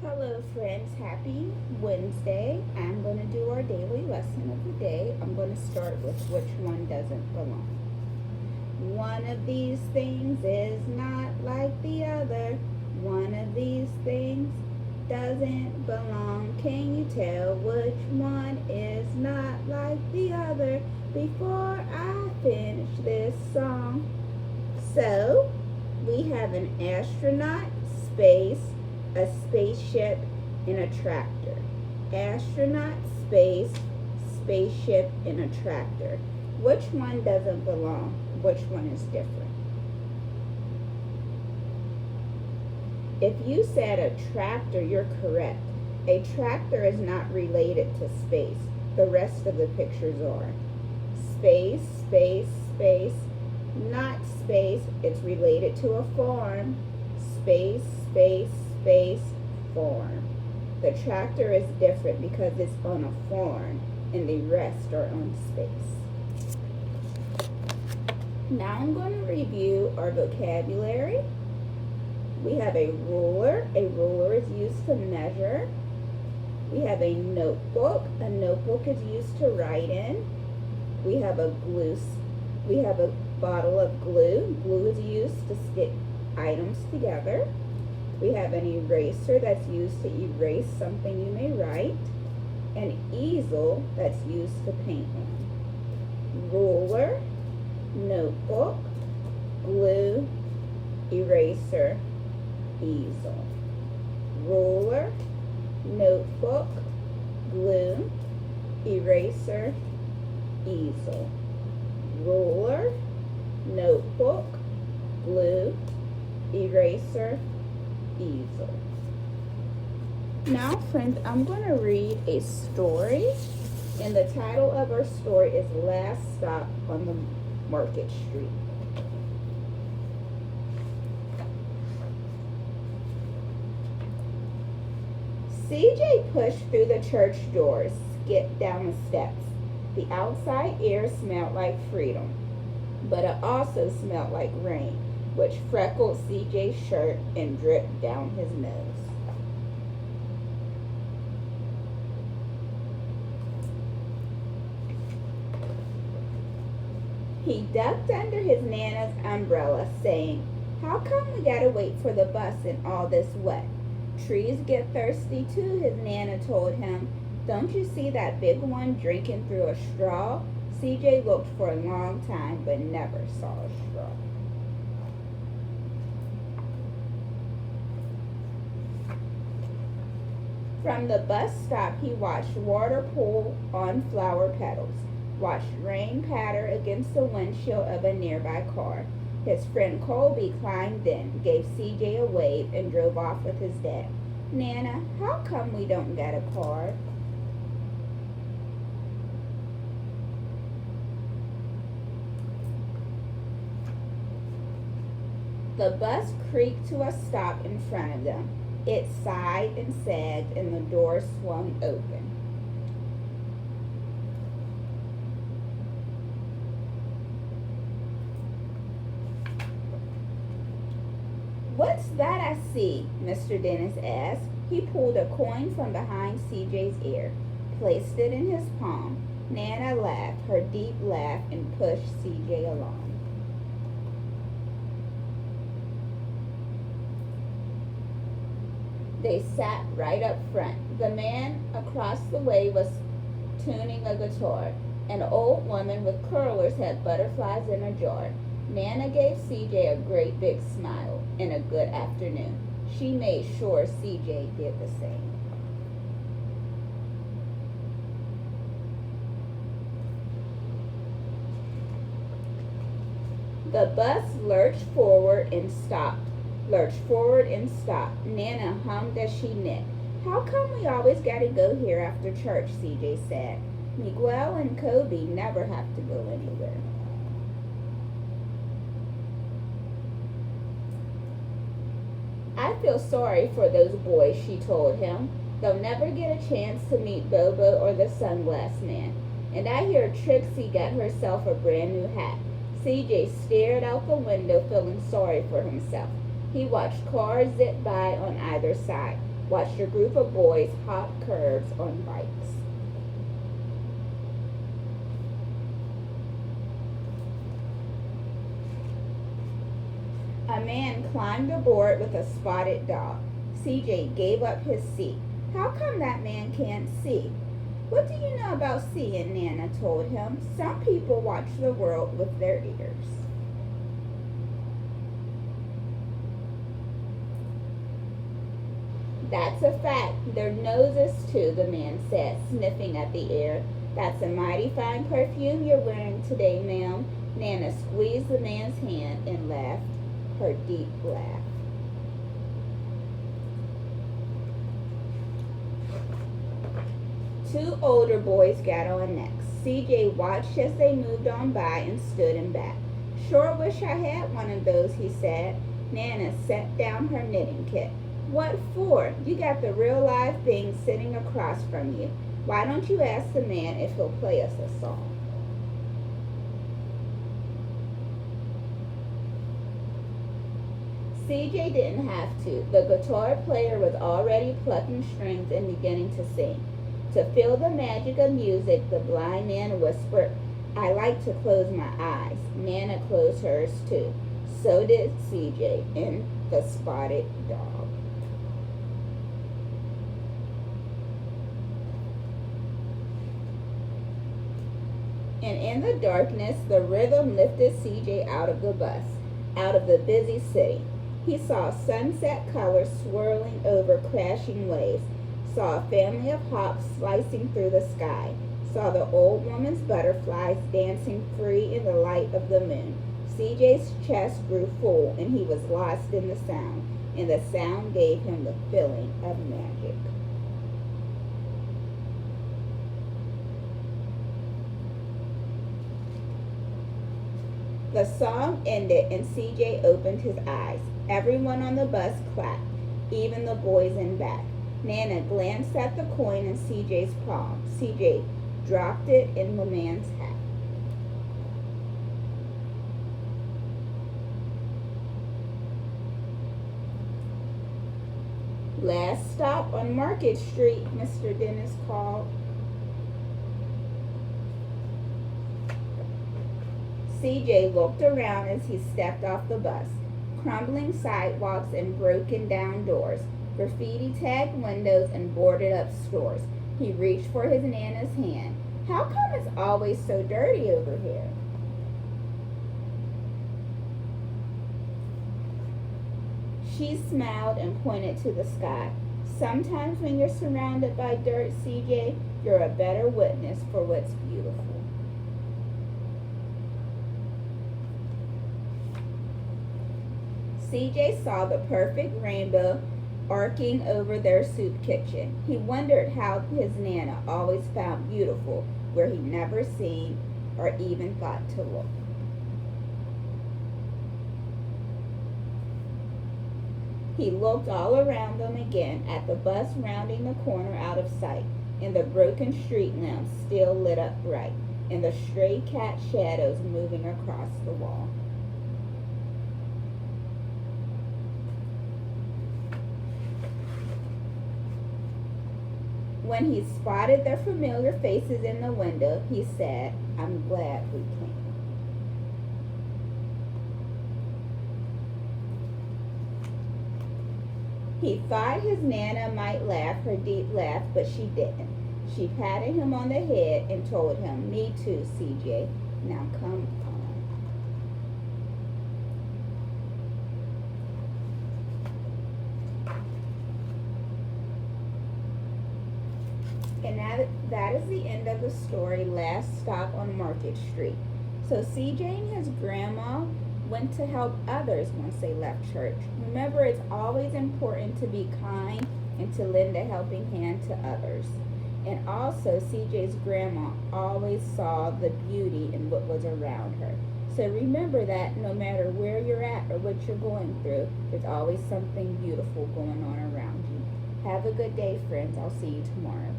Hello, friends. Happy Wednesday. I'm going to do our daily lesson of the day. I'm going to start with which one doesn't belong. One of these things is not like the other. One of these things doesn't belong. Can you tell which one is not like the other before I finish this song? So, we have an astronaut, space, a spaceship, and a tractor. Astronaut, space, spaceship, and a tractor. Which one doesn't belong? Which one is different? If you said a tractor, you're correct. A tractor is not related to space. The rest of the pictures are. Space, space, space, not space. It's related to a farm. Space, space, space, farm. The tractor is different because it's on a farm and the rest are on space. Now I'm going to review our vocabulary. We have a ruler. A ruler is used to measure. We have a notebook. A notebook is used to write in. We have a bottle of glue. Glue is used to stick items together. We have an eraser that's used to erase something you may write. An easel that's used to paint on. Ruler, notebook, glue, eraser, easel. Ruler, notebook, glue, eraser, easel. Ruler, notebook, glue, eraser, easel. Now, friends, I'm going to read a story, and the title of our story is Last Stop on the Market Street. CJ pushed through the church doors, skipped down the steps. The outside air smelled like freedom, but it also smelled like rain, which freckled CJ's shirt and dripped down his nose. He ducked under his Nana's umbrella, saying, "How come we gotta wait for the bus in all this wet?" "Trees get thirsty too," his Nana told him. "Don't you see that big one drinking through a straw?" CJ looked for a long time but never saw a straw. From the bus stop, he watched water pool on flower petals, watched rain patter against the windshield of a nearby car. His friend Colby climbed in, gave CJ a wave, and drove off with his dad. "Nana, how come we don't get a car?" The bus creaked to a stop in front of them. It sighed and sagged, and the door swung open. "What's that I see?" Mr. Dennis asked. He pulled a coin from behind CJ's ear, placed it in his palm. Nana laughed, her deep laugh, and pushed CJ along. They sat right up front. The man across the way was tuning a guitar. An old woman with curlers had butterflies in a jar. Nana gave CJ a great big smile and a good afternoon. She made sure CJ did the same. The bus lurched forward and stopped. Nana hummed as she knit. "How come we always gotta go here after church?" CJ said. "Miguel and Kobe never have to go anywhere." "I feel sorry for those boys," she told him. "They'll never get a chance to meet Bobo or the sunglass man. And I hear Trixie got herself a brand new hat." CJ stared out the window, feeling sorry for himself. He watched cars zip by on either side. watched a group of boys hop curves on bikes. A man climbed aboard with a spotted dog. CJ gave up his seat. How come that man can't see? What do you know about seeing? Nana told him. Some people watch the world with their ears. That's a fact. Their noses too, the man said, sniffing at the air. That's a mighty fine perfume you're wearing today, ma'am. Nana squeezed the man's hand and laughed her deep laugh. Two older boys got on next. CJ watched as they moved on by and stood in back. Sure wish I had one of those, he said. Nana set down her knitting kit. What for? You got the real live thing sitting across from you. Why don't you ask the man if he'll play us a song? CJ didn't have to. The guitar player was already plucking strings and beginning to sing. To feel the magic of music, the blind man whispered, I like to close my eyes. Nana closed hers too. So did CJ and the spotted dog. And in the darkness, the rhythm lifted CJ out of the bus, out of the busy city. He saw sunset colors swirling over crashing waves, saw a family of hawks slicing through the sky, saw the old woman's butterflies dancing free in the light of the moon. CJ's chest grew full and he was lost in the sound, and the sound gave him the feeling of magic. The song ended and CJ opened his eyes. Everyone on the bus clapped, even the boys in back. Nana glanced at the coin in CJ's palm. CJ dropped it in the man's hat. Last stop on Market Street, Mr. Dennis called. CJ looked around as he stepped off the bus. Crumbling sidewalks and broken down doors, graffiti tagged windows and boarded up stores. He reached for his Nana's hand. How come it's always so dirty over here? She smiled and pointed to the sky. Sometimes when you're surrounded by dirt, CJ, you're a better witness for what's beautiful. CJ saw the perfect rainbow arcing over their soup kitchen. He wondered how his Nana always found beautiful where he never seen or even thought to look. He looked all around them again at the bus rounding the corner out of sight, and the broken street lamps still lit up bright, and the stray cat shadows moving across the wall. When he spotted their familiar faces in the window, he said, I'm glad we came. He thought his Nana might laugh her deep laugh, but she didn't. She patted him on the head and told him, me too, CJ. Now come on. And that is the end of the story, Last Stop on Market Street. So CJ and his grandma went to help others once they left church. Remember, it's always important to be kind and to lend a helping hand to others. And also, CJ's grandma always saw the beauty in what was around her. So remember that no matter where you're at or what you're going through, there's always something beautiful going on around you. Have a good day, friends. I'll see you tomorrow.